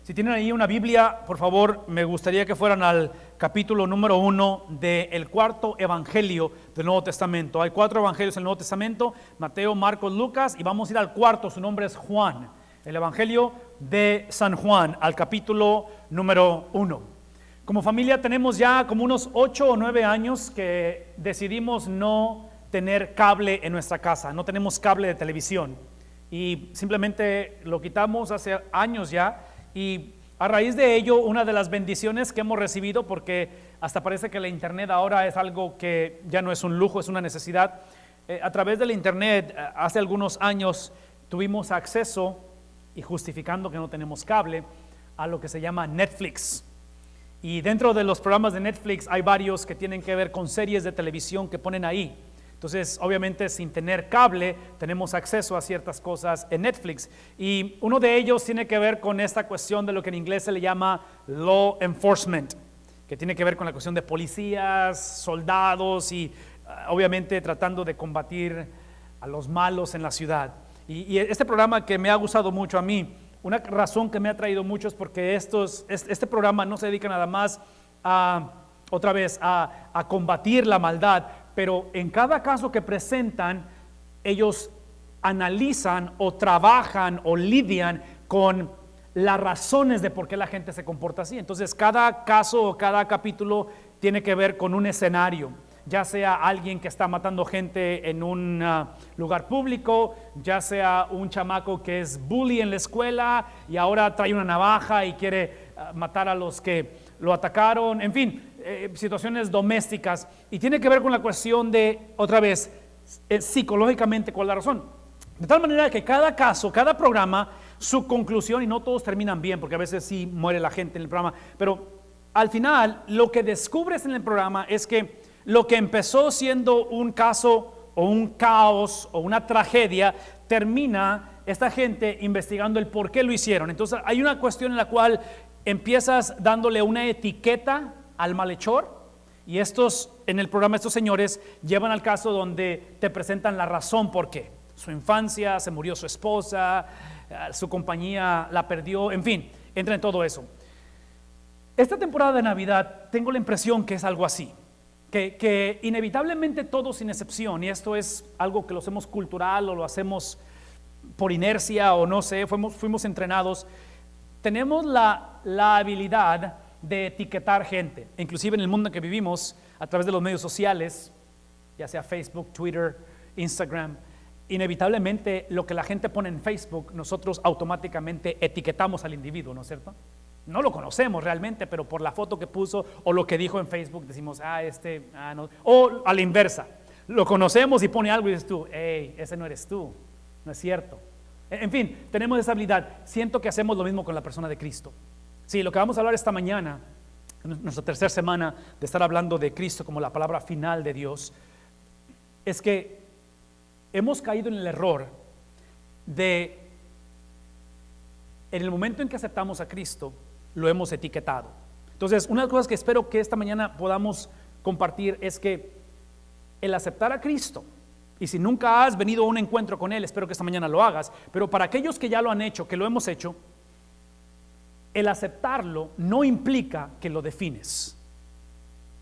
Si tienen ahí una Biblia, por favor, me gustaría que fueran al capítulo número 1 del cuarto evangelio del Nuevo Testamento. Hay 4 evangelios en el Nuevo Testamento: Mateo, Marcos, Lucas, y vamos a ir al cuarto. Su nombre es Juan, el evangelio de San Juan, al capítulo número 1. Como familia tenemos ya como unos 8 o 9 años que decidimos no tener cable en nuestra casa. No tenemos cable de televisión y simplemente lo quitamos hace años ya. Y a raíz de ello, una de las bendiciones que hemos recibido, porque hasta parece que la internet ahora es algo que ya no es un lujo, es una necesidad. A través de la internet, hace algunos años tuvimos acceso, y justificando que no tenemos cable, a lo que se llama Netflix. Y dentro de los programas de Netflix hay varios que tienen que ver con series de televisión que ponen ahí. Entonces, obviamente, sin tener cable, tenemos acceso a ciertas cosas en Netflix. Y uno de ellos tiene que ver con esta cuestión de lo que en inglés se le llama law enforcement, que tiene que ver con la cuestión de policías, soldados y, obviamente, tratando de combatir a los malos en la ciudad. Y este programa que me ha gustado mucho a mí, una razón que me ha traído mucho es porque este programa no se dedica nada más a combatir la maldad, pero en cada caso que presentan, ellos analizan o trabajan o lidian con las razones de por qué la gente se comporta así. Entonces, cada caso o cada capítulo tiene que ver con un escenario, ya sea alguien que está matando gente en un lugar público, ya sea un chamaco que es bully en la escuela y ahora trae una navaja y quiere matar a los que lo atacaron, en fin, situaciones domésticas, y tiene que ver con la cuestión de, otra vez, psicológicamente cuál es la razón. De tal manera que cada caso, cada programa, su conclusión, y no todos terminan bien, porque a veces sí muere la gente en el programa, pero al final lo que descubres en el programa es que lo que empezó siendo un caso o un caos o una tragedia, termina esta gente investigando el por qué lo hicieron. Entonces hay una cuestión en la cual empiezas dándole una etiqueta al malhechor, y en el programa estos señores llevan al caso donde te presentan la razón por qué. Su infancia, se murió su esposa, su compañía la perdió, en fin, entra en todo eso. Esta temporada de Navidad tengo la impresión que es algo así, que inevitablemente todos sin excepción, y esto es algo que lo hacemos cultural o lo hacemos por inercia o no sé, fuimos entrenados, tenemos la habilidad de etiquetar gente, inclusive en el mundo en que vivimos, a través de los medios sociales, ya sea Facebook, Twitter, Instagram. Inevitablemente lo que la gente pone en Facebook, nosotros automáticamente etiquetamos al individuo, ¿no es cierto? No lo conocemos realmente, pero por la foto que puso o lo que dijo en Facebook decimos, no. O a la inversa, lo conocemos y pone algo y dices tú, hey, ese no eres tú, no es cierto. En fin, tenemos esa habilidad. Siento que hacemos lo mismo con la persona de Cristo. Sí, lo que vamos a hablar esta mañana, en nuestra tercera semana de estar hablando de Cristo como la palabra final de Dios, es que hemos caído en el error de, en el momento en que aceptamos a Cristo, lo hemos etiquetado. Entonces, una de las cosas que espero que esta mañana podamos compartir es que el aceptar a Cristo, y si nunca has venido a un encuentro con Él, espero que esta mañana lo hagas, pero para aquellos que ya lo han hecho, que lo hemos hecho, el aceptarlo no implica que lo defines.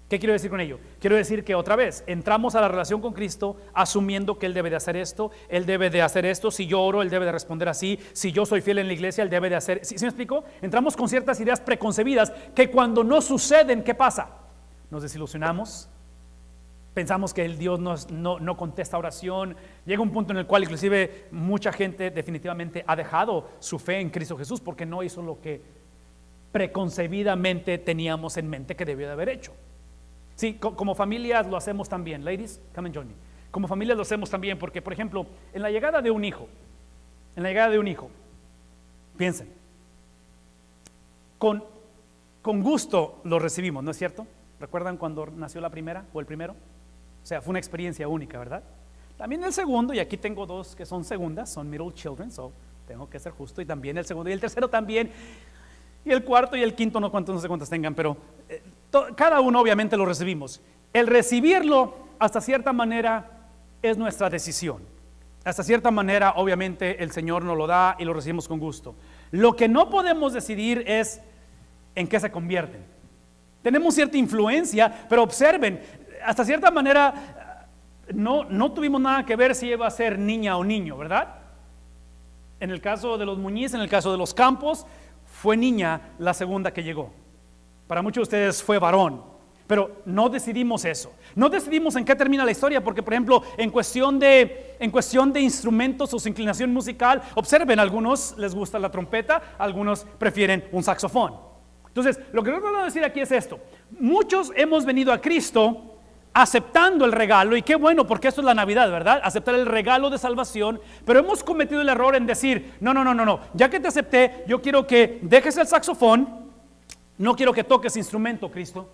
¿Qué quiero decir con ello? Quiero decir que otra vez entramos a la relación con Cristo asumiendo que Él debe de hacer esto, Él debe de hacer esto, si yo oro Él debe de responder así, si yo soy fiel en la iglesia Él debe de hacer. ¿Sí me explico? Entramos con ciertas ideas preconcebidas que cuando no suceden, ¿qué pasa? Nos desilusionamos, pensamos que el Dios no contesta oración, llega un punto en el cual inclusive mucha gente definitivamente ha dejado su fe en Cristo Jesús porque no hizo lo que preconcebidamente teníamos en mente que debió de haber hecho. Sí, como familias lo hacemos también. Ladies, come and join me. Como familias lo hacemos también porque, por ejemplo, en la llegada de un hijo, piensen, con gusto lo recibimos, ¿no es cierto? ¿Recuerdan cuando nació la primera o el primero? O sea, fue una experiencia única, ¿verdad? También el segundo, y aquí tengo 2 que son segundas, son middle children, so tengo que ser justo, y también el segundo y el tercero también. Y el cuarto y el quinto, no sé cuántas tengan, pero cada uno obviamente lo recibimos. El recibirlo, hasta cierta manera, es nuestra decisión. Hasta cierta manera, obviamente, el Señor nos lo da y lo recibimos con gusto. Lo que no podemos decidir es en qué se convierten. Tenemos cierta influencia, pero observen, hasta cierta manera no tuvimos nada que ver si iba a ser niña o niño, ¿verdad? En el caso de los Muñiz, en el caso de los Campos, fue niña la segunda que llegó. Para muchos de ustedes fue varón, pero no decidimos eso. No decidimos en qué termina la historia, porque por ejemplo, en cuestión de instrumentos o su inclinación musical, observen, a algunos les gusta la trompeta, a algunos prefieren un saxofón. Entonces, lo que quiero decir aquí es esto: muchos hemos venido a Cristo aceptando el regalo, y qué bueno, porque esto es la Navidad, ¿verdad? Aceptar el regalo de salvación, pero hemos cometido el error en decir, no, ya que te acepté, yo quiero que dejes el saxofón, no quiero que toques instrumento, Cristo.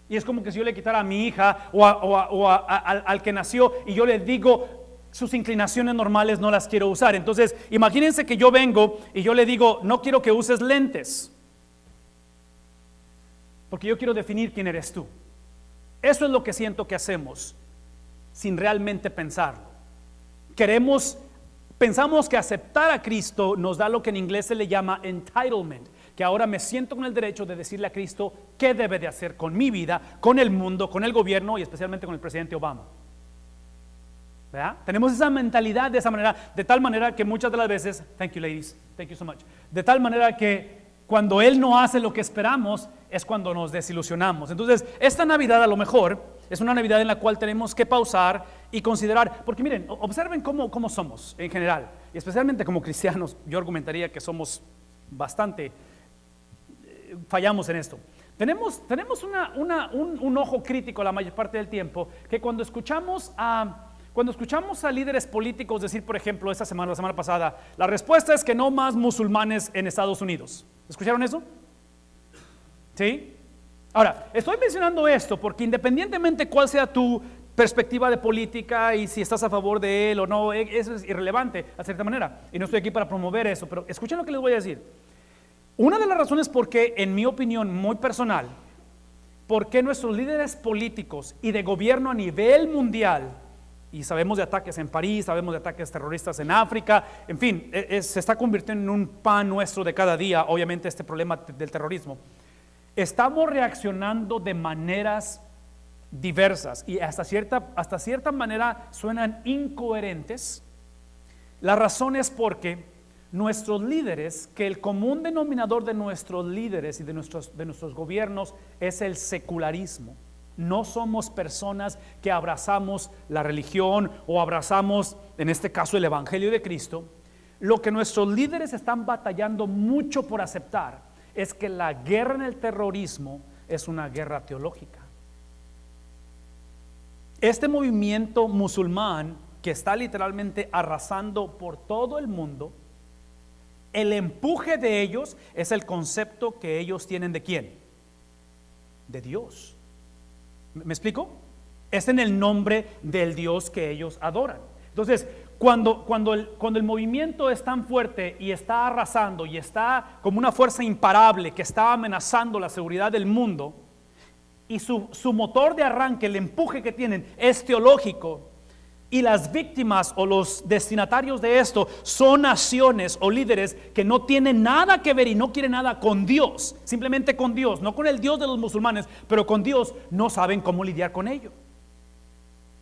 Y es como que si yo le quitara a mi hija al que nació y yo le digo, sus inclinaciones normales no las quiero usar. Entonces, imagínense que yo vengo y yo le digo, no quiero que uses lentes, porque yo quiero definir quién eres tú. Eso es lo que siento que hacemos sin realmente pensarlo. Pensamos que aceptar a Cristo nos da lo que en inglés se le llama entitlement, que ahora me siento con el derecho de decirle a Cristo qué debe de hacer con mi vida, con el mundo, con el gobierno y especialmente con el presidente Obama. ¿Verdad? Tenemos esa mentalidad de esa manera, de tal manera que muchas de las veces, thank you ladies, thank you so much, de tal manera que cuando Él no hace lo que esperamos es cuando nos desilusionamos. Entonces, esta Navidad a lo mejor es una Navidad en la cual tenemos que pausar y considerar, porque miren, observen cómo somos en general, y especialmente como cristianos. Yo argumentaría que somos bastante, fallamos en esto. Tenemos un ojo crítico la mayor parte del tiempo, que cuando escuchamos a líderes políticos decir, por ejemplo, la semana pasada, la respuesta es que no más musulmanes en Estados Unidos. ¿Escucharon eso? ¿Sí? Ahora, estoy mencionando esto porque independientemente cuál sea tu perspectiva de política y si estás a favor de él o no, eso es irrelevante a cierta manera. Y no estoy aquí para promover eso, pero escuchen lo que les voy a decir. Una de las razones por qué, en mi opinión muy personal, por qué nuestros líderes políticos y de gobierno a nivel mundial, y sabemos de ataques en París, sabemos de ataques terroristas en África, en fin, se está convirtiendo en un pan nuestro de cada día, obviamente, este problema del terrorismo. Estamos reaccionando de maneras diversas y hasta cierta manera suenan incoherentes. La razón es porque nuestros líderes, que el común denominador de nuestros líderes y de nuestros gobiernos es el secularismo. No somos personas que abrazamos la religión o abrazamos, en este caso, el Evangelio de Cristo. Lo que nuestros líderes están batallando mucho por aceptar es que la guerra en el terrorismo es una guerra teológica. Este movimiento musulmán que está literalmente arrasando por todo el mundo, el empuje de ellos es el concepto que ellos tienen ¿de quién? De Dios. ¿Me explico? Es en el nombre del Dios que ellos adoran. Entonces, cuando el movimiento es tan fuerte y está arrasando y está como una fuerza imparable que está amenazando la seguridad del mundo, y su motor de arranque, el empuje que tienen es teológico, y las víctimas o los destinatarios de esto son naciones o líderes que no tienen nada que ver y no quieren nada con Dios, simplemente con Dios, no con el Dios de los musulmanes, pero con Dios, no saben cómo lidiar con ello.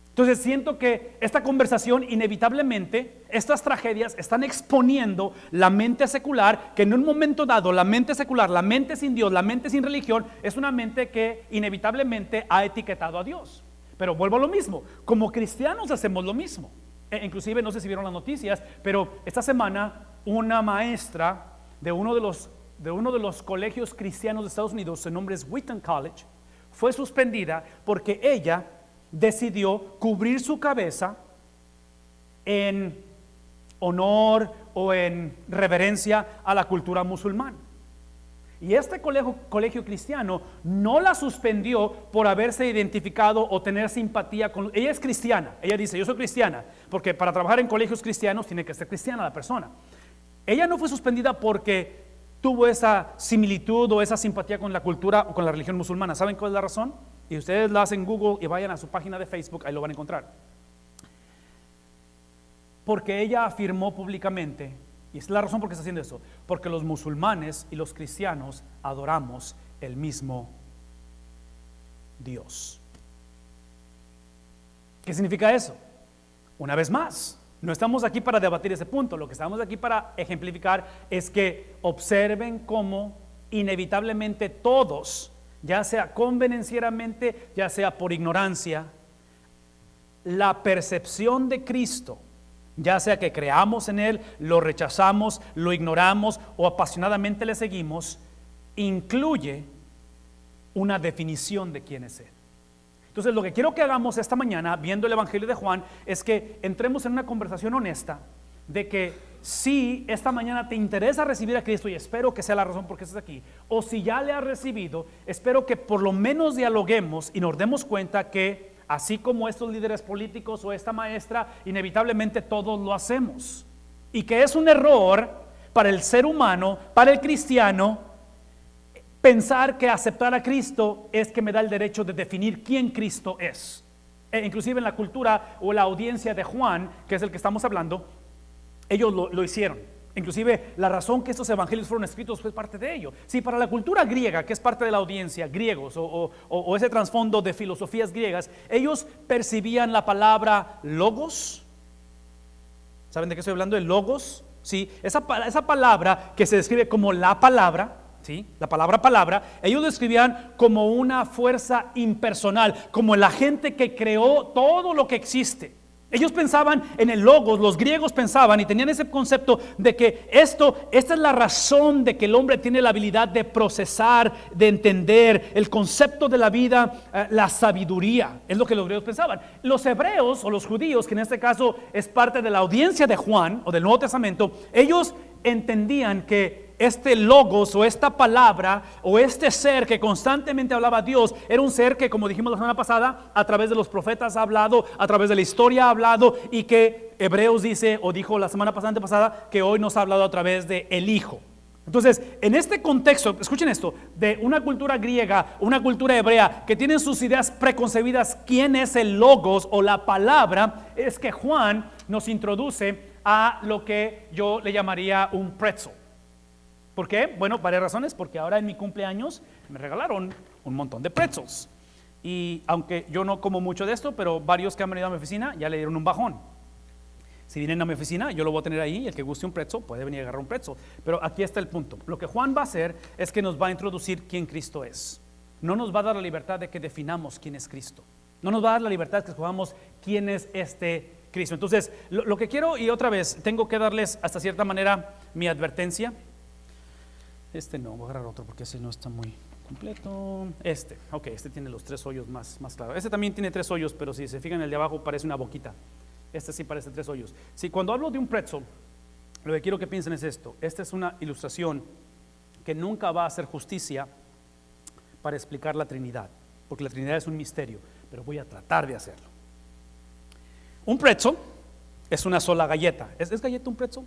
Entonces siento que esta conversación inevitablemente, estas tragedias están exponiendo la mente secular, que en un momento dado la mente secular, la mente sin Dios, la mente sin religión, es una mente que inevitablemente ha etiquetado a Dios. Pero vuelvo a lo mismo, como cristianos hacemos lo mismo. Inclusive, no sé si vieron las noticias, pero esta semana una maestra de uno de los colegios cristianos de Estados Unidos, su nombre es Wheaton College, fue suspendida porque ella decidió cubrir su cabeza en honor o en reverencia a la cultura musulmana. Y este colegio cristiano no la suspendió por haberse identificado o tener simpatía con... Ella es cristiana, ella dice, yo soy cristiana, porque para trabajar en colegios cristianos tiene que ser cristiana la persona. Ella no fue suspendida porque tuvo esa similitud o esa simpatía con la cultura o con la religión musulmana. ¿Saben cuál es la razón? Y ustedes la hacen en Google y vayan a su página de Facebook, ahí lo van a encontrar. Porque ella afirmó públicamente Y esa es la razón por qué está haciendo eso. Porque los musulmanes y los cristianos adoramos el mismo Dios. ¿Qué significa eso? Una vez más, no estamos aquí para debatir ese punto. Lo que estamos aquí para ejemplificar es que observen cómo inevitablemente todos, ya sea convenencieramente, ya sea por ignorancia, la percepción de Cristo, ya sea que creamos en Él, lo rechazamos, lo ignoramos o apasionadamente le seguimos, incluye una definición de quién es Él. Entonces, lo que quiero que hagamos esta mañana, viendo el Evangelio de Juan, es que entremos en una conversación honesta de que si esta mañana te interesa recibir a Cristo, y espero que sea la razón por qué estás aquí, o si ya le has recibido, espero que por lo menos dialoguemos y nos demos cuenta que así como estos líderes políticos o esta maestra, inevitablemente todos lo hacemos, y que es un error para el ser humano, para el cristiano, pensar que aceptar a Cristo es que me da el derecho de definir quién Cristo es. Inclusive en la cultura o la audiencia de Juan, que es el que estamos hablando, ellos lo hicieron. Inclusive la razón que estos evangelios fueron escritos fue parte de ello. Si para la cultura griega, que es parte de la audiencia, griegos o ese trasfondo de filosofías griegas, ellos percibían la palabra logos. ¿Saben de qué estoy hablando? El logos, ¿sí? Esa palabra que se describe como la palabra, ¿sí? La palabra, ellos lo describían como una fuerza impersonal, como el agente que creó todo lo que existe. Ellos pensaban en el logos, los griegos pensaban y tenían ese concepto de que esta es la razón de que el hombre tiene la habilidad de procesar, de entender el concepto de la vida, la sabiduría, es lo que los griegos pensaban. Los hebreos o los judíos, que en este caso es parte de la audiencia de Juan o del Nuevo Testamento, ellos entendían que este logos o esta palabra o este ser que constantemente hablaba Dios era un ser que, como dijimos la semana pasada, a través de los profetas ha hablado, a través de la historia ha hablado, y que Hebreos dice o dijo la semana pasada que hoy nos ha hablado a través de el Hijo. Entonces, en este contexto, escuchen esto, de una cultura griega, una cultura hebrea que tienen sus ideas preconcebidas, quién es el logos o la palabra, es que Juan nos introduce a lo que yo le llamaría un pretzel. ¿Por qué? Bueno, varias razones. Porque ahora en mi cumpleaños me regalaron un montón de pretzels. Y aunque yo no como mucho de esto, pero varios que han venido a mi oficina ya le dieron un bajón. Si vienen a mi oficina, yo lo voy a tener ahí. El que guste un pretzel puede venir a agarrar un pretzel. Pero aquí está el punto. Lo que Juan va a hacer es que nos va a introducir quién Cristo es. No nos va a dar la libertad de que definamos quién es Cristo. No nos va a dar la libertad de que escojamos quién es este Cristo. Entonces, lo que quiero, y otra vez, tengo que darles hasta cierta manera mi advertencia. No, voy a agarrar otro porque ese no está muy completo. Este tiene los 3 hoyos más claros. Este también tiene 3 hoyos, pero si se fijan el de abajo parece una boquita. Este sí parece 3 hoyos. Si cuando hablo de un pretzel, lo que quiero que piensen es esto. Esta es una ilustración que nunca va a hacer justicia para explicar la Trinidad, porque la Trinidad es un misterio, pero voy a tratar de hacerlo. Un pretzel es una sola galleta. ¿Es galleta un pretzel?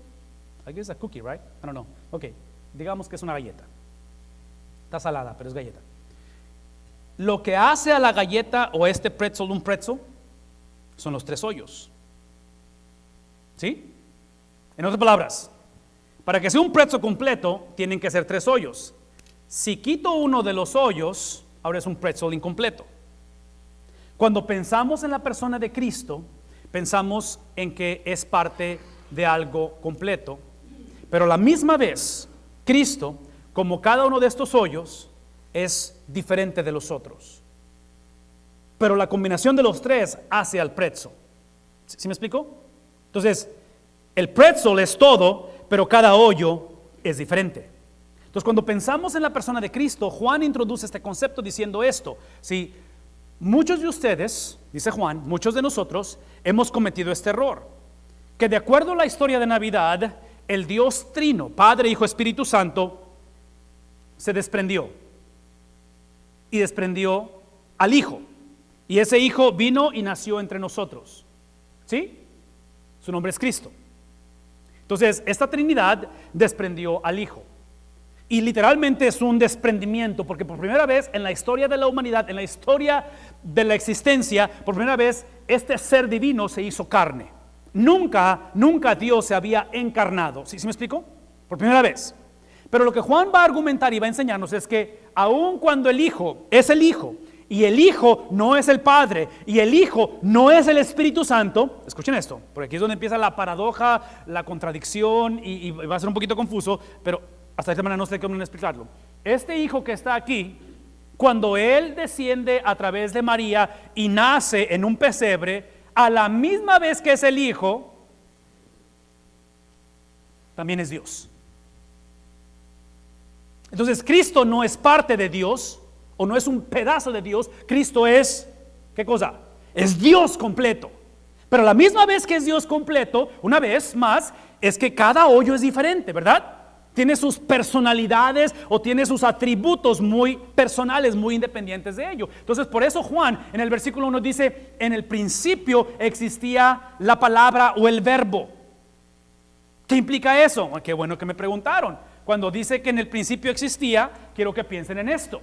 I guess a cookie, right? I don't know. Okay. Digamos que es una galleta. Está salada, pero es galleta. Lo que hace a la galleta o este pretzel un pretzel son los 3 hoyos. ¿Sí? En otras palabras, para que sea un pretzel completo, tienen que ser 3 hoyos. Si quito uno de los hoyos, ahora es un pretzel incompleto. Cuando pensamos en la persona de Cristo, pensamos en que es parte de algo completo, pero a la misma vez, Cristo, como cada uno de estos hoyos, es diferente de los otros. Pero la combinación de los 3 hace al pretzel. ¿Sí me explico? Entonces, el pretzel es todo, pero cada hoyo es diferente. Entonces, cuando pensamos en la persona de Cristo, Juan introduce este concepto diciendo esto. ¿Sí? Muchos de ustedes, dice Juan, muchos de nosotros hemos cometido este error, que de acuerdo a la historia de Navidad, el Dios Trino, Padre, Hijo, Espíritu Santo, se desprendió y desprendió al Hijo, y ese Hijo vino y nació entre nosotros. ¿Sí? Su nombre es Cristo. Entonces, esta Trinidad desprendió al Hijo, y literalmente es un desprendimiento, porque por primera vez en la historia de la humanidad, en la historia de la existencia, por primera vez este ser divino se hizo carne. nunca Dios se había encarnado. ¿Sí me explico? Por primera vez. Pero lo que Juan va a argumentar y va a enseñarnos es que aun cuando el Hijo es el Hijo, y el Hijo no es el Padre, y el Hijo no es el Espíritu Santo, escuchen esto, porque aquí es donde empieza la paradoja, la contradicción, y va a ser un poquito confuso, pero hasta de esta manera no sé cómo explicarlo. Este Hijo que está aquí, cuando Él desciende a través de María y nace en un pesebre, a la misma vez que es el Hijo, también es Dios. Entonces Cristo no es parte de Dios, o no es un pedazo de Dios. Cristo es, ¿qué cosa? Es Dios completo. Pero a la misma vez que es Dios completo, una vez más, es que cada hoyo es diferente, ¿verdad? Tiene sus personalidades o tiene sus atributos muy personales, muy independientes de ello. Entonces, por eso Juan en el versículo 1 dice: en el principio existía la palabra o el verbo. ¿Qué implica eso? Qué bueno que me preguntaron. Cuando dice que en el principio existía, quiero que piensen en esto.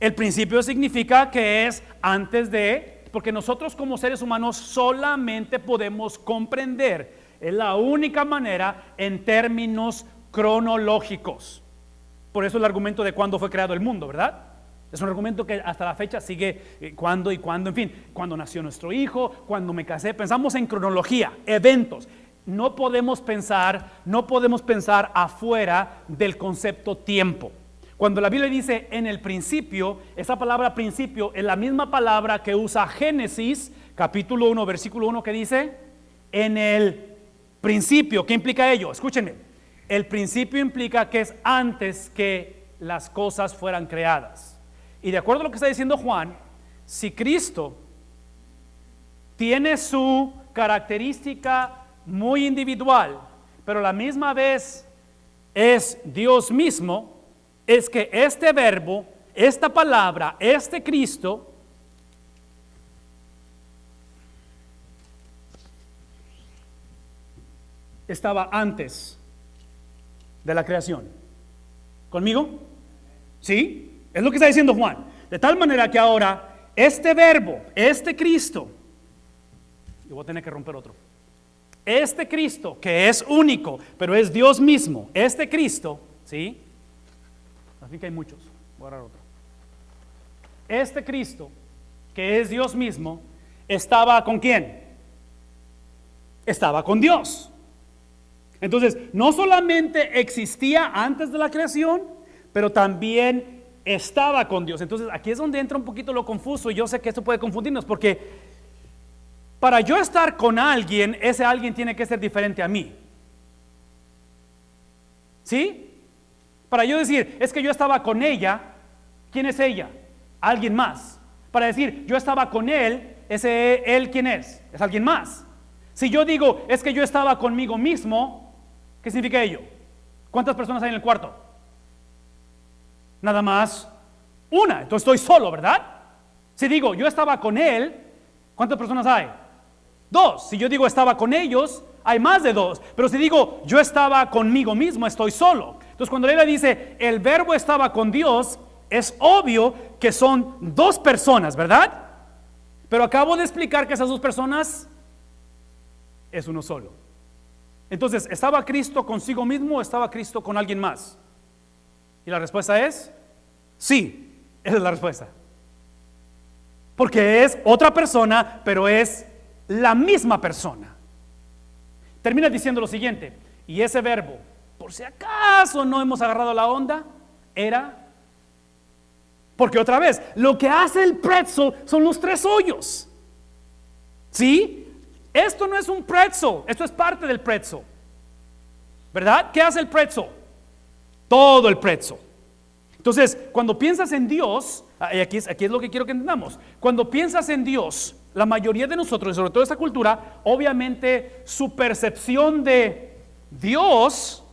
El principio significa que es antes de, porque nosotros como seres humanos solamente podemos comprender, es la única manera en términos cronológicos. Por eso el argumento de cuándo fue creado el mundo, ¿verdad? Es un argumento que hasta la fecha sigue, cuándo, en fin, cuándo nació nuestro hijo, cuándo me casé. Pensamos en cronología, eventos. No podemos pensar afuera del concepto tiempo. Cuando la Biblia dice en el principio, esa palabra principio es la misma palabra que usa Génesis, capítulo 1, versículo 1, que dice en el principio. ¿Qué implica ello? Escúchenme. El principio implica que es antes que las cosas fueran creadas. Y de acuerdo a lo que está diciendo Juan, si Cristo tiene su característica muy individual, pero a la misma vez es Dios mismo, es que este verbo, esta palabra, este Cristo, estaba antes de la creación. ¿Conmigo? ¿Sí? Es lo que está diciendo Juan. De tal manera que ahora este verbo, este Cristo, yo voy a tener que romper otro. Este Cristo, que es único, pero es Dios mismo, este Cristo, ¿sí? Así que hay muchos, voy a agarrar otro. Este Cristo, que es Dios mismo, ¿estaba con quién? Estaba con Dios. Entonces, no solamente existía antes de la creación, pero también estaba con Dios. Entonces, aquí es donde entra un poquito lo confuso, y yo sé que esto puede confundirnos, porque para yo estar con alguien, ese alguien tiene que ser diferente a mí. ¿Sí? Para yo decir, es que yo estaba con ella, ¿quién es ella? Alguien más. Para decir, yo estaba con él, ese él, ¿quién es? Es alguien más. Si yo digo, es que yo estaba conmigo mismo, ¿qué significa ello? ¿Cuántas personas hay en el cuarto? Nada más una, entonces estoy solo, ¿verdad? Si digo, yo estaba con él, ¿cuántas personas hay? Dos. Si yo digo estaba con ellos, hay más de dos. Pero si digo yo estaba conmigo mismo, estoy solo. Entonces cuando la Biblia dice el verbo estaba con Dios, es obvio que son dos personas, ¿verdad? Pero acabo de explicar que esas dos personas es uno solo. Entonces, ¿estaba Cristo consigo mismo o estaba Cristo con alguien más? Y la respuesta es sí, esa es la respuesta. Porque es otra persona, pero es la misma persona. Termina diciendo lo siguiente: y ese verbo, por si acaso no hemos agarrado la onda, era, porque otra vez, lo que hace el pretzel son los tres hoyos. ¿Sí? Esto no es un pretzel, esto es parte del pretzel, ¿verdad? ¿Qué hace el pretzel? Todo el pretzel. Entonces, cuando piensas en Dios, y aquí es lo que quiero que entendamos. Cuando piensas en Dios, la mayoría de nosotros, y sobre todo esta cultura, obviamente su percepción de Dios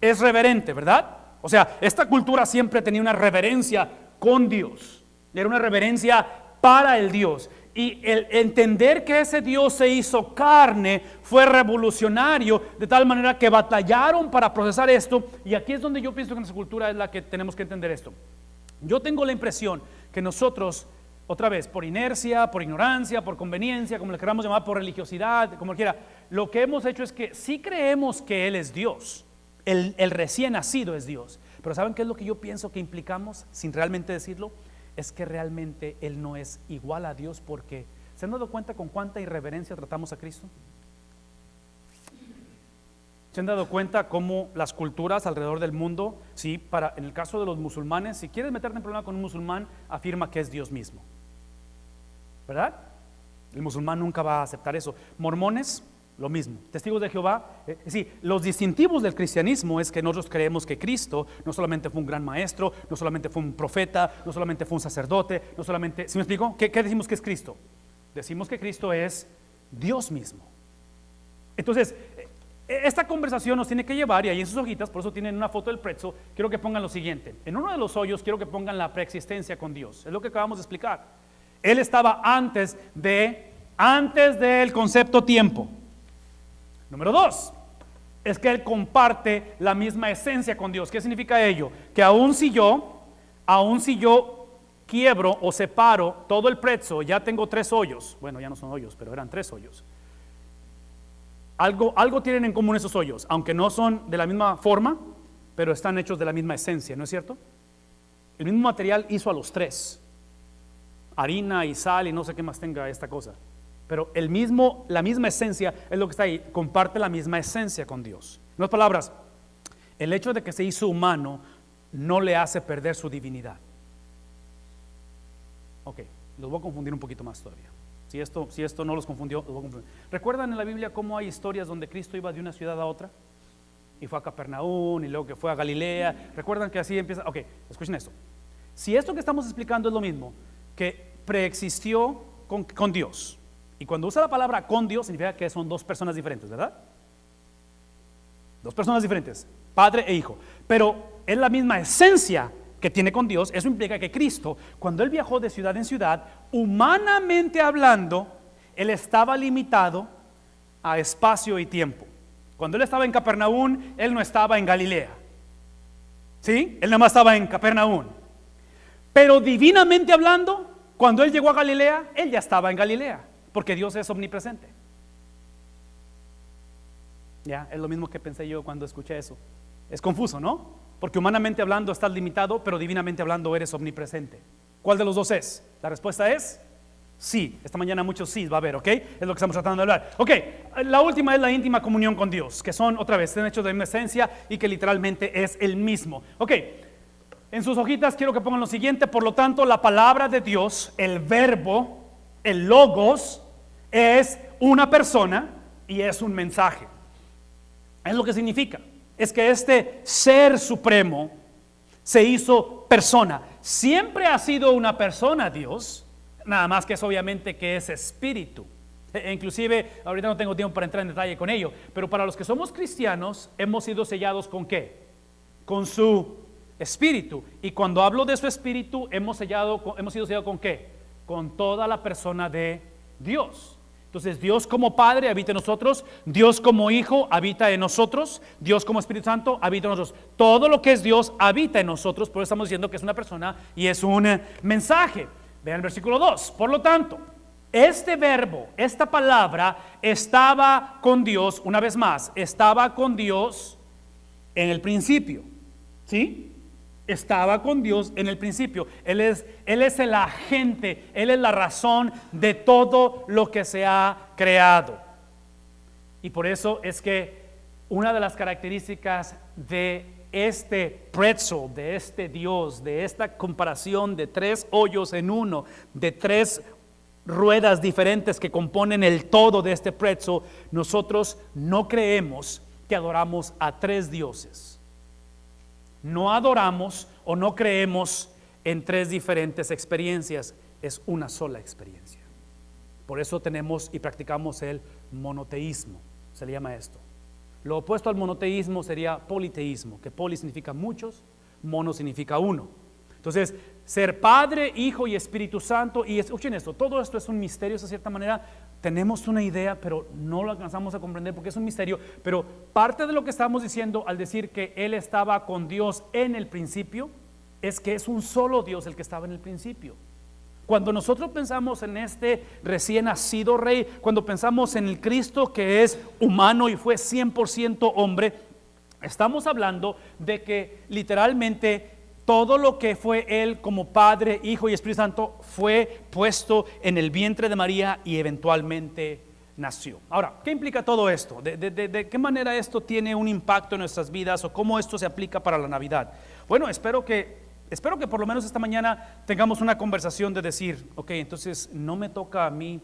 es reverente, ¿verdad? O sea, esta cultura siempre tenía una reverencia con Dios, era una reverencia para el Dios. Y el entender que ese Dios se hizo carne fue revolucionario, de tal manera que batallaron para procesar esto. Y aquí es donde yo pienso que nuestra cultura es la que tenemos que entender esto. Yo tengo la impresión que nosotros Otra vez, por inercia, por ignorancia, por conveniencia, como le queramos llamar, por religiosidad, como quiera. Lo que hemos hecho es que sí creemos que Él es Dios, el recién nacido es Dios. Pero ¿saben qué es lo que yo pienso que implicamos, sin realmente decirlo? Es que realmente Él no es igual a Dios, porque ¿se han dado cuenta con cuánta irreverencia tratamos a Cristo? ¿Se han dado cuenta cómo las culturas alrededor del mundo, sí, en el caso de los musulmanes, si quieres meterte en problema con un musulmán, afirma que es Dios mismo, ¿verdad? El musulmán nunca va a aceptar eso. Mormones, lo mismo. Testigos de Jehová, sí, los distintivos del cristianismo es que nosotros creemos que Cristo no solamente fue un gran maestro, no solamente fue un profeta, no solamente fue un sacerdote, no solamente, ¿sí me explico? ¿Qué decimos que es Cristo? Decimos que Cristo es Dios mismo. Entonces, esta conversación nos tiene que llevar, y ahí en sus hojitas, por eso tienen una foto del pretzo, quiero que pongan lo siguiente. En uno de los hoyos quiero que pongan la preexistencia con Dios. Es lo que acabamos de explicar. Él estaba antes del concepto tiempo. Número 2, es que Él comparte la misma esencia con Dios. ¿Qué significa ello? Que aun si yo quiebro o separo todo el pretzo, ya tengo 3 hoyos. Bueno, ya no son hoyos, pero eran 3 hoyos. Algo tienen en común esos hoyos, aunque no son de la misma forma, pero están hechos de la misma esencia, ¿no es cierto? El mismo material hizo a los 3, harina y sal y no sé qué más tenga esta cosa, pero la misma esencia es lo que está ahí, comparte la misma esencia con Dios. En otras palabras, el hecho de que se hizo humano no le hace perder su divinidad. Ok, los voy a confundir un poquito más todavía. Si esto no los confundió, los voy a confundir. ¿Recuerdan en la Biblia cómo hay historias donde Cristo iba de una ciudad a otra? Y fue a Capernaum y luego que fue a Galilea. ¿Recuerdan que así empieza? Ok, escuchen esto. Si esto que estamos explicando es lo mismo, que preexistió con Dios, y cuando usa la palabra con Dios significa que son 2 personas diferentes, ¿verdad? 2 personas diferentes, Padre e Hijo, pero es la misma esencia que tiene con Dios. Eso implica que Cristo, cuando Él viajó de ciudad en ciudad, humanamente hablando, Él estaba limitado a espacio y tiempo. Cuando Él estaba en Capernaum, Él no estaba en Galilea, ¿sí? Él nada más estaba en Capernaum. Pero divinamente hablando, cuando Él llegó a Galilea, Él ya estaba en Galilea, porque Dios es omnipresente. Ya, es lo mismo que pensé yo cuando escuché eso. Es confuso, ¿no? Porque humanamente hablando estás limitado, pero divinamente hablando eres omnipresente. ¿Cuál de los dos es? La respuesta es sí. Esta mañana muchos sí va a haber, ¿ok? Es lo que estamos tratando de hablar. Ok, la última es la íntima comunión con Dios, que son, otra vez, están hechos de la misma esencia y que literalmente es el mismo. Ok, en sus hojitas quiero que pongan lo siguiente. Por lo tanto, la palabra de Dios, el verbo, el logos, es una persona y es un mensaje. Es lo que significa. Es que este ser supremo se hizo persona. Siempre ha sido una persona Dios, nada más que es obviamente que es espíritu. Inclusive, ahorita no tengo tiempo para entrar en detalle con ello, pero para los que somos cristianos hemos sido sellados ¿con qué? Con su espíritu. Y cuando hablo de su espíritu hemos sido sellados ¿con qué? Con toda la persona de Dios. Entonces Dios como Padre habita en nosotros, Dios como Hijo habita en nosotros, Dios como Espíritu Santo habita en nosotros. Todo lo que es Dios habita en nosotros, por eso estamos diciendo que es una persona y es un mensaje. Vean el versículo 2. Por lo tanto, este verbo, esta palabra estaba con Dios, una vez más, estaba con Dios en el principio, ¿sí? Estaba con Dios en el principio. Él es el agente, Él es la razón de todo lo que se ha creado. Y por eso es que una de las características de este pretzel, de este Dios, de esta comparación de 3 hoyos en uno, de 3 ruedas diferentes que componen el todo de este pretzel, nosotros no creemos que adoramos a 3 dioses. No adoramos o no creemos en 3 diferentes experiencias, es una sola experiencia. Por eso tenemos y practicamos el monoteísmo, se le llama esto. Lo opuesto al monoteísmo sería politeísmo, que poli significa muchos, mono significa uno. Entonces, ser Padre, Hijo y Espíritu Santo, y escuchen esto, todo esto es un misterio de cierta manera. Tenemos una idea, pero no lo alcanzamos a comprender porque es un misterio. Pero parte de lo que estamos diciendo al decir que Él estaba con Dios en el principio, es que es un solo Dios el que estaba en el principio. Cuando nosotros pensamos en este recién nacido rey, cuando pensamos en el Cristo que es humano y fue 100% hombre, estamos hablando de que literalmente todo lo que fue Él como Padre, Hijo y Espíritu Santo fue puesto en el vientre de María y eventualmente nació. Ahora, ¿qué implica todo esto? ¿De qué manera esto tiene un impacto en nuestras vidas o cómo esto se aplica para la Navidad? Bueno, espero que por lo menos esta mañana tengamos una conversación de decir, ok, entonces no me toca a mí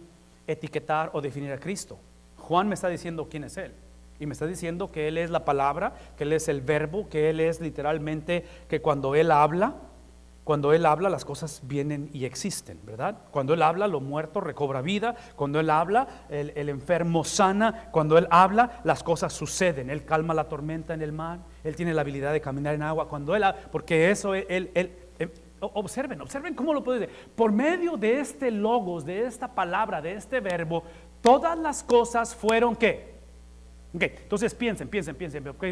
etiquetar o definir a Cristo. Juan me está diciendo quién es Él. Y me está diciendo que Él es la palabra, que Él es el verbo, que Él es literalmente que cuando Él habla las cosas vienen y existen, ¿verdad? Cuando Él habla, lo muerto recobra vida. Cuando Él habla, el enfermo sana. Cuando Él habla, las cosas suceden. Él calma la tormenta en el mar. Él tiene la habilidad de caminar en agua. Cuando Él habla, porque eso observen cómo lo puede decir. Por medio de este logos, de esta palabra, de este verbo, todas las cosas fueron ¿qué? Okay, entonces piensen,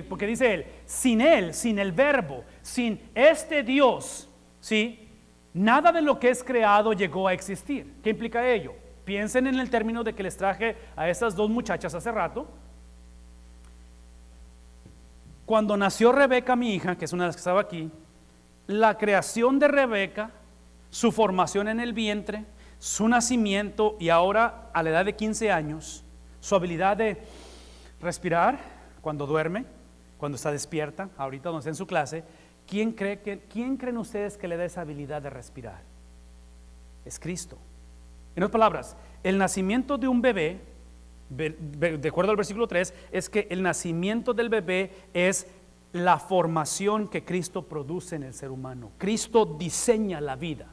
porque dice él, sin el verbo, sin este Dios, ¿sí? Nada de lo que es creado llegó a existir. ¿Qué implica ello? Piensen en el término de que les traje a esas dos muchachas hace rato. Cuando nació Rebeca, mi hija, que es una de las que estaba aquí, la creación de Rebeca, su formación en el vientre, su nacimiento y ahora a la edad de 15 años, su habilidad de respirar cuando duerme, cuando está despierta, ahorita donde está en su clase. ¿Quién creen ustedes que le da esa habilidad de respirar? Es Cristo. En otras palabras, el nacimiento de un bebé, de acuerdo al versículo 3, es que el nacimiento del bebé es la formación que Cristo produce en el ser humano. Cristo diseña la vida.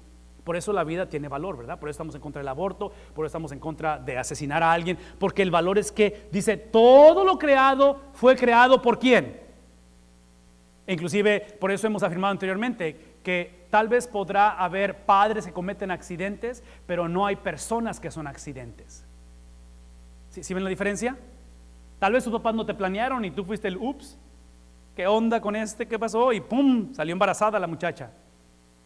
Por eso la vida tiene valor, ¿verdad? Por eso estamos en contra del aborto, por eso estamos en contra de asesinar a alguien, porque el valor es que dice, todo lo creado fue creado ¿por quién? E inclusive, por eso hemos afirmado anteriormente que tal vez podrá haber padres que cometen accidentes, pero no hay personas que son accidentes. ¿Sí ven la diferencia? Tal vez tus papás no te planearon y tú fuiste el ups, ¿qué onda con este? ¿Qué pasó? Y pum, salió embarazada la muchacha.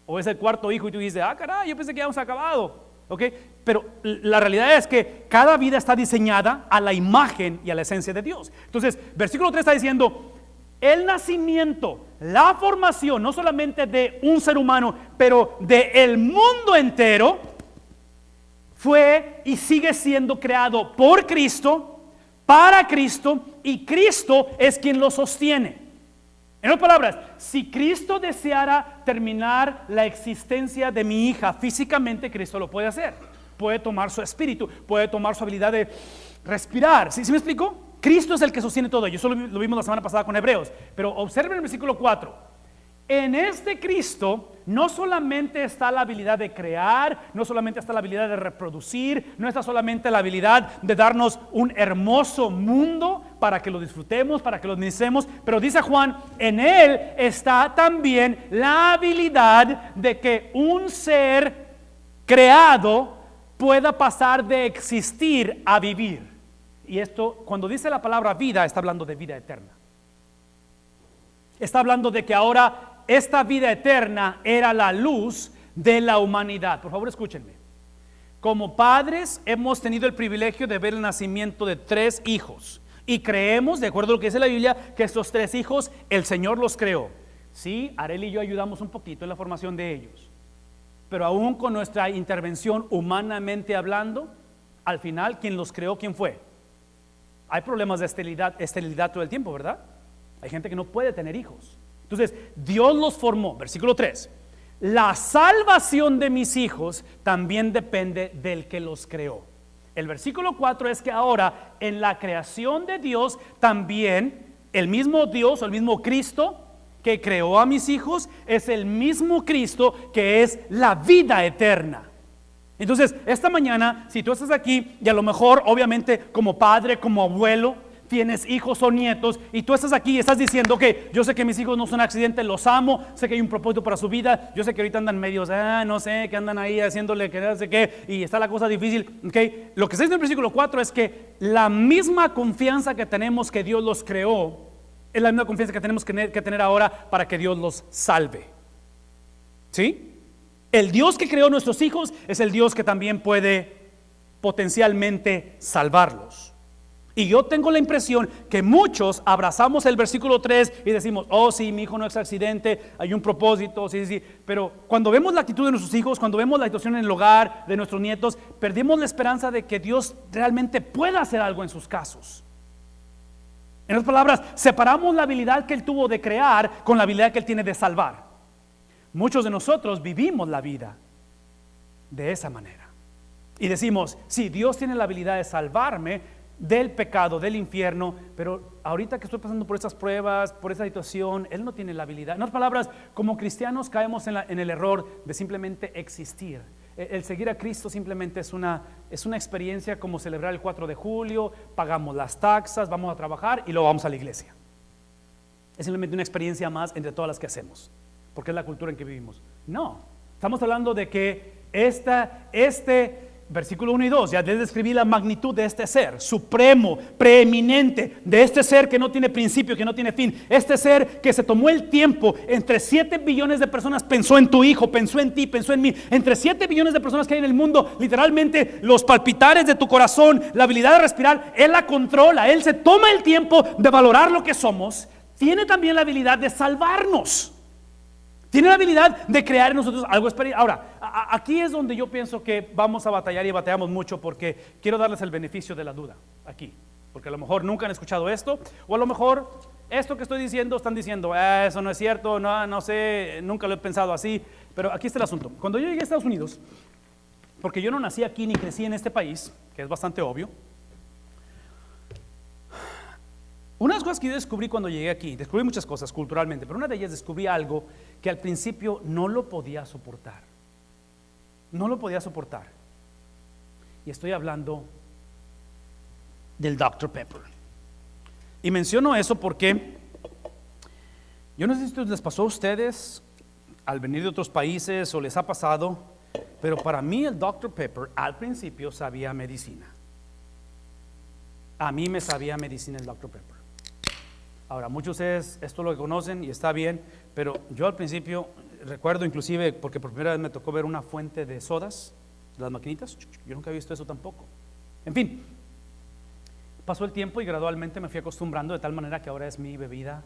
O es el cuarto hijo y tú dices, caray, yo pensé que habíamos acabado. ¿Ok? Pero la realidad es que cada vida está diseñada a la imagen y a la esencia de Dios. Entonces, versículo 3 está diciendo, el nacimiento, la formación, no solamente de un ser humano, pero del mundo entero, fue y sigue siendo creado por Cristo, para Cristo, y Cristo es quien lo sostiene. En otras palabras, si Cristo deseara terminar la existencia de mi hija físicamente, Cristo lo puede hacer. Puede tomar su espíritu, puede tomar su habilidad de respirar. ¿Sí me explico? Cristo es el que sostiene todo ello. Eso lo vimos la semana pasada con Hebreos. Pero observen el versículo 4. En este Cristo no solamente está la habilidad de crear, no solamente está la habilidad de reproducir, no está solamente la habilidad de darnos un hermoso mundo para que lo disfrutemos, para que lo administremos, pero dice Juan, en Él está también la habilidad de que un ser creado pueda pasar de existir a vivir. Y esto, cuando dice la palabra vida, está hablando de vida eterna. Está hablando de que ahora esta vida eterna era la luz de la humanidad. Por favor, escúchenme. Como padres hemos tenido el privilegio de ver el nacimiento de 3 hijos. Y creemos, de acuerdo a lo que dice la Biblia, que estos 3 hijos el Señor los creó. Sí, Arely y yo ayudamos un poquito en la formación de ellos. Pero aún con nuestra intervención humanamente hablando, al final, ¿quién los creó? ¿Quién fue? Hay problemas de esterilidad todo el tiempo, ¿verdad? Hay gente que no puede tener hijos. Entonces, Dios los formó. Versículo 3. La salvación de mis hijos también depende del que los creó. El versículo 4 es que ahora en la creación de Dios también el mismo Dios o el mismo Cristo que creó a mis hijos es el mismo Cristo que es la vida eterna. Entonces, esta mañana, si tú estás aquí y a lo mejor, obviamente, como padre, como abuelo, tienes hijos o nietos y tú estás aquí y estás diciendo que yo sé que mis hijos no son accidentes, los amo, sé que hay un propósito para su vida, yo sé que ahorita andan medios, no sé, que andan ahí haciéndole que no sé qué y está la cosa difícil, ¿okay? Lo que se dice en el versículo 4 es que la misma confianza que tenemos que Dios los creó es la misma confianza que tenemos que tener ahora para que Dios los salve. ¿Sí? El Dios que creó nuestros hijos es el Dios que también puede potencialmente salvarlos. Y yo tengo la impresión que muchos abrazamos el versículo 3 y decimos, oh sí, mi hijo no es accidente, hay un propósito, sí. Pero cuando vemos la actitud de nuestros hijos, cuando vemos la situación en el hogar de nuestros nietos, perdemos la esperanza de que Dios realmente pueda hacer algo en sus casos. En otras palabras, separamos la habilidad que Él tuvo de crear con la habilidad que Él tiene de salvar. Muchos de nosotros vivimos la vida de esa manera. Y decimos, sí, Dios tiene la habilidad de salvarme del pecado, del infierno, pero ahorita que estoy pasando por estas pruebas, por esta situación, Él no tiene la habilidad. En otras palabras, como cristianos caemos en el error de simplemente existir. El seguir a Cristo simplemente es una experiencia como celebrar el 4 de julio, pagamos las taxas, vamos a trabajar y luego vamos a la iglesia. Es simplemente una experiencia más entre todas las que hacemos, porque es la cultura en que vivimos. No, estamos hablando de que versículo 1 y 2, ya describí la magnitud de este ser, supremo, preeminente, de este ser que no tiene principio, que no tiene fin, este ser que se tomó el tiempo, entre 7 billones de personas pensó en tu hijo, pensó en ti, pensó en mí, entre 7 billones de personas que hay en el mundo, literalmente los palpitares de tu corazón, la habilidad de respirar, Él la controla, Él se toma el tiempo de valorar lo que somos, tiene también la habilidad de salvarnos. Tiene la habilidad de crear en nosotros algo especial. Ahora, aquí es donde yo pienso que vamos a batallar y batallamos mucho, porque quiero darles el beneficio de la duda aquí, porque a lo mejor nunca han escuchado esto, o a lo mejor esto que estoy diciendo están diciendo, eso no es cierto, no sé, nunca lo he pensado así. Pero aquí está el asunto. Cuando yo llegué a Estados Unidos, porque yo no nací aquí ni crecí en este país, que es bastante obvio, una de las cosas que yo descubrí cuando llegué aquí, descubrí muchas cosas culturalmente, pero una de ellas descubrí algo que al principio no lo podía soportar. No lo podía soportar. Y estoy hablando del Dr. Pepper. Y menciono eso porque yo no sé si les pasó a ustedes al venir de otros países o les ha pasado, pero para mí el Dr. Pepper al principio sabía medicina. A mí me sabía medicina el Dr. Pepper. Ahora, muchos de ustedes esto lo conocen y está bien, pero yo al principio recuerdo inclusive, porque por primera vez me tocó ver una fuente de sodas, de las maquinitas, yo nunca había visto eso tampoco. En fin, pasó el tiempo y gradualmente me fui acostumbrando de tal manera que ahora es mi bebida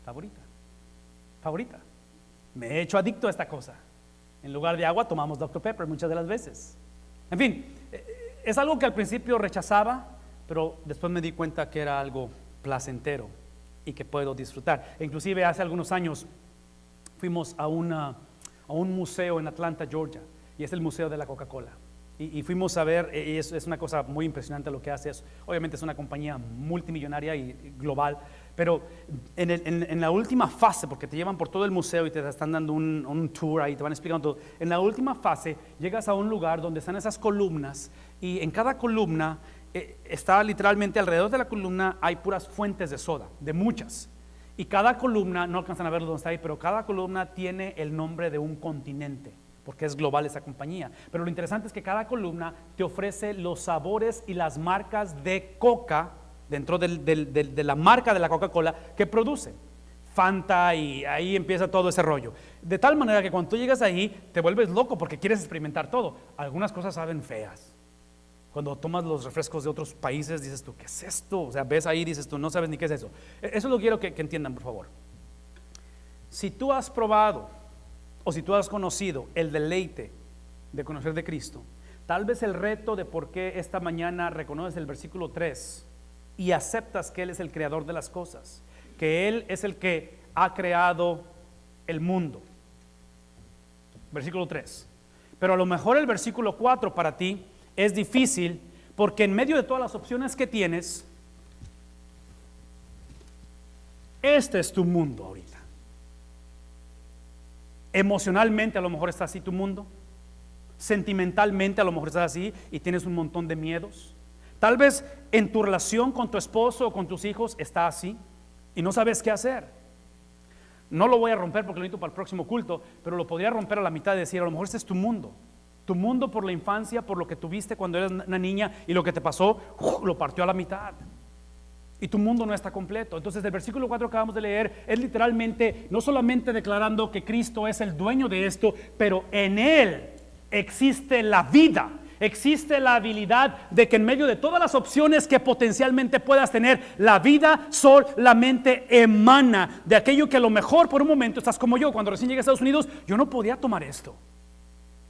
favorita. Me he hecho adicto a esta cosa. En lugar de agua tomamos Dr. Pepper muchas de las veces. En fin, es algo que al principio rechazaba, pero después me di cuenta que era algo placentero y que puedo disfrutar. Inclusive hace algunos años fuimos a un museo en Atlanta, Georgia, y es el Museo de la Coca-Cola. Y fuimos a ver, y es una cosa muy impresionante lo que hace. Obviamente es una compañía multimillonaria y global, pero en la última fase, porque te llevan por todo el museo y te están dando un tour ahí, te van explicando todo. En la última fase llegas a un lugar donde están esas columnas, y en cada columna está literalmente alrededor de la columna hay puras fuentes de soda, de muchas. Y cada columna, no alcanzan a verlo donde está ahí, pero cada columna tiene el nombre de un continente, porque es global esa compañía. Pero lo interesante es que cada columna te ofrece los sabores y las marcas de coca dentro de la marca de la Coca-Cola que produce. Fanta, y ahí empieza todo ese rollo. De tal manera que cuando tú llegas ahí te vuelves loco porque quieres experimentar todo. Algunas cosas saben feas. Cuando tomas los refrescos de otros países dices tú, ¿qué es esto? O sea, ves ahí y dices tú, no sabes ni qué es eso. Eso es lo que quiero que entiendan, por favor. Si tú has probado o si tú has conocido el deleite de conocer de Cristo, tal vez el reto de por qué esta mañana reconoces el versículo 3 y aceptas que Él es el creador de las cosas, que Él es el que ha creado el mundo. Versículo 3. Pero a lo mejor el versículo 4 para ti es difícil, porque en medio de todas las opciones que tienes, este es tu mundo ahorita. Emocionalmente a lo mejor está así tu mundo, sentimentalmente a lo mejor estás así y tienes un montón de miedos. Tal vez en tu relación con tu esposo o con tus hijos está así y no sabes qué hacer. No lo voy a romper porque lo necesito para el próximo culto, pero lo podría romper a la mitad y decir, a lo mejor este es tu mundo. Tu mundo por la infancia, por lo que tuviste cuando eras una niña y lo que te pasó, lo partió a la mitad. y tu mundo no está completo. Entonces el versículo 4 que acabamos de leer es literalmente no solamente declarando que Cristo es el dueño de esto, pero en Él existe la vida. Existe la habilidad de que en medio de todas las opciones que potencialmente puedas tener, la vida solamente emana de aquello que a lo mejor por un momento estás como yo. Cuando recién llegué a Estados Unidos, yo no podía tomar esto.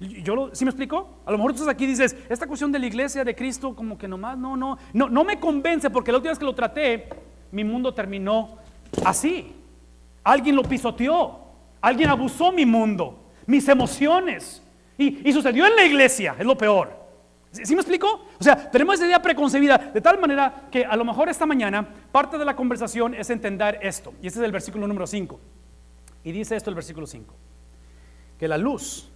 ¿Sí me explico? A lo mejor tú estás aquí y dices, esta cuestión de la iglesia de Cristo como que nomás no me convence, porque la última vez que lo traté, mi mundo terminó así. Alguien lo pisoteó, alguien abusó mi mundo, mis emociones, y sucedió en la iglesia, es lo peor. ¿Sí me explico? O sea, tenemos esa idea preconcebida de tal manera que a lo mejor esta mañana parte de la conversación es entender esto. Y este es el versículo número 5. Y dice esto el versículo 5. Que la luz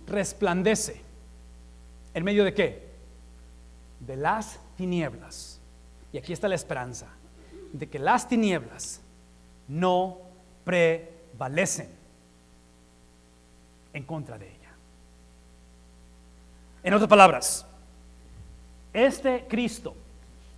resplandece. ¿En medio de qué? De las tinieblas. Y aquí está la esperanza. De que las tinieblas no prevalecen en contra de ella. En otras palabras, este Cristo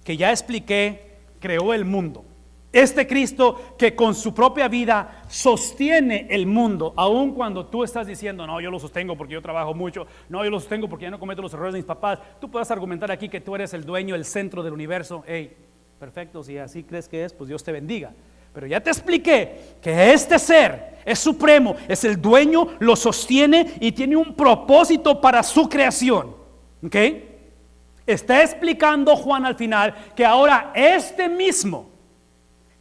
que ya expliqué creó el mundo, este Cristo que con su propia vida sostiene el mundo, aun cuando tú estás diciendo, no, yo lo sostengo porque yo trabajo mucho, no, yo lo sostengo porque ya no cometo los errores de mis papás. Tú puedes argumentar aquí que tú eres el dueño, el centro del universo. Hey, perfecto, si así crees que es, pues Dios te bendiga. Pero ya te expliqué que este ser es supremo, es el dueño, lo sostiene y tiene un propósito para su creación. ¿Ok? Está explicando Juan al final que ahora este mismo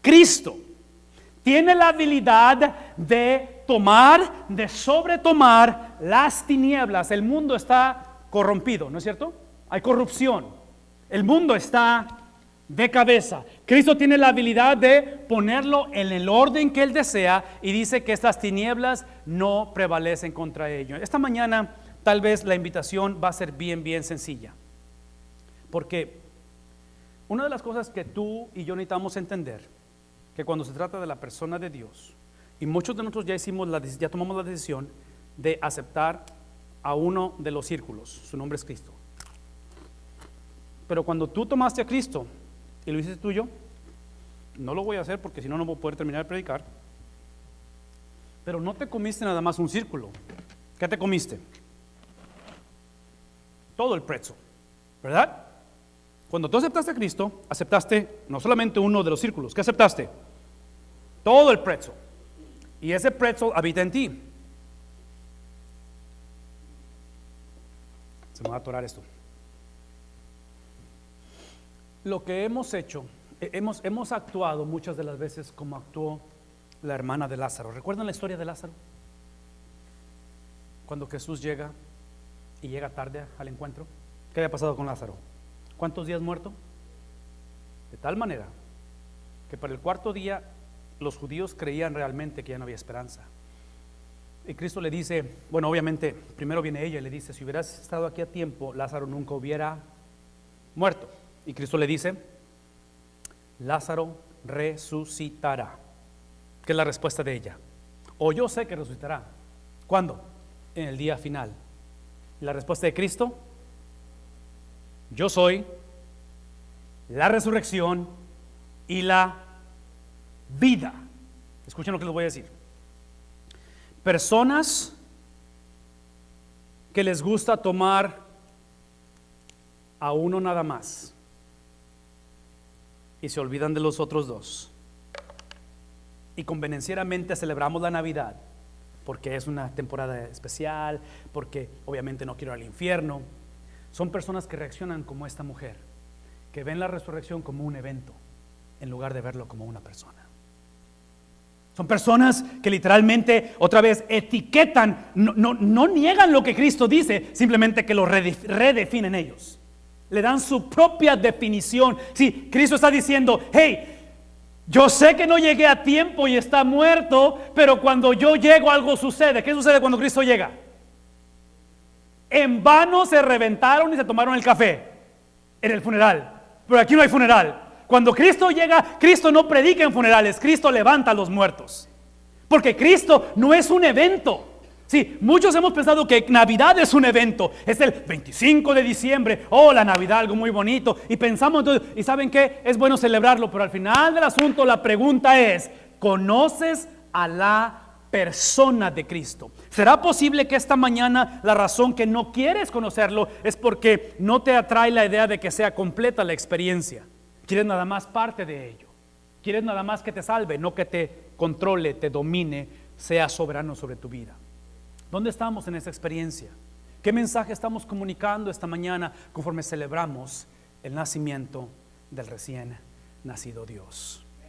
Cristo tiene la habilidad de tomar, de sobretomar las tinieblas. El mundo está corrompido, ¿no es cierto? Hay corrupción. El mundo está de cabeza. Cristo tiene la habilidad de ponerlo en el orden que Él desea y dice que estas tinieblas no prevalecen contra ello. Esta mañana tal vez la invitación va a ser bien sencilla, porque una de las cosas que tú y yo necesitamos entender, que cuando se trata de la persona de Dios, y muchos de nosotros ya tomamos la decisión de aceptar a uno de los círculos, su nombre es Cristo. Pero cuando tú tomaste a Cristo y lo hiciste tuyo, no lo voy a hacer porque si no, no voy a poder terminar de predicar. Pero no te comiste nada más un círculo. ¿Qué te comiste? Todo el pretzel, ¿verdad? Cuando tú aceptaste a Cristo, aceptaste no solamente uno de los círculos. ¿Qué aceptaste? Todo el pretzel. Y ese pretzel habita en ti. Se me va a atorar esto. Lo que hemos hecho, hemos actuado muchas de las veces como actuó la hermana de Lázaro. ¿Recuerdan la historia de Lázaro? Cuando Jesús llega y llega tarde al encuentro. ¿Qué había pasado con Lázaro? ¿Cuántos días muerto? De tal manera que para el cuarto día los judíos creían realmente que ya no había esperanza. Y Cristo le dice, bueno, obviamente primero viene ella y le dice, si hubieras estado aquí a tiempo, Lázaro nunca hubiera muerto. Y Cristo le dice, Lázaro resucitará. ¿Qué es la respuesta de ella? O yo sé que resucitará. ¿Cuándo? En el día final. ¿Y la respuesta de Cristo? Yo soy la resurrección y la vida. Escuchen lo que les voy a decir. Personas que les gusta tomar a uno nada más y se olvidan de los otros dos, y convenencieramente celebramos la Navidad porque es una temporada especial, porque obviamente no quiero ir al infierno. Son personas que reaccionan como esta mujer, que ven la resurrección como un evento en lugar de verlo como una persona. Son personas que literalmente otra vez etiquetan, no niegan lo que Cristo dice, simplemente que lo redefinen ellos. Le dan su propia definición. Sí, Cristo está diciendo, hey, yo sé que no llegué a tiempo y está muerto, pero cuando yo llego algo sucede. ¿Qué sucede cuando Cristo llega? En vano se reventaron y se tomaron el café en el funeral, pero aquí no hay funeral. Cuando Cristo llega, Cristo no predica en funerales, Cristo levanta a los muertos. Porque Cristo no es un evento. Sí, muchos hemos pensado que Navidad es un evento, es el 25 de diciembre, la Navidad, algo muy bonito, y pensamos entonces, y ¿saben qué? Es bueno celebrarlo, pero al final del asunto la pregunta es, ¿conoces a la persona de Cristo? ¿Será posible que esta mañana la razón que no quieres conocerlo es porque no te atrae la idea de que sea completa la experiencia? Quieres nada más parte de ello, quieres nada más que te salve, no que te controle, te domine, sea soberano sobre tu vida. ¿Dónde estamos en esa experiencia? ¿Qué mensaje estamos comunicando esta mañana conforme celebramos el nacimiento del recién nacido Dios?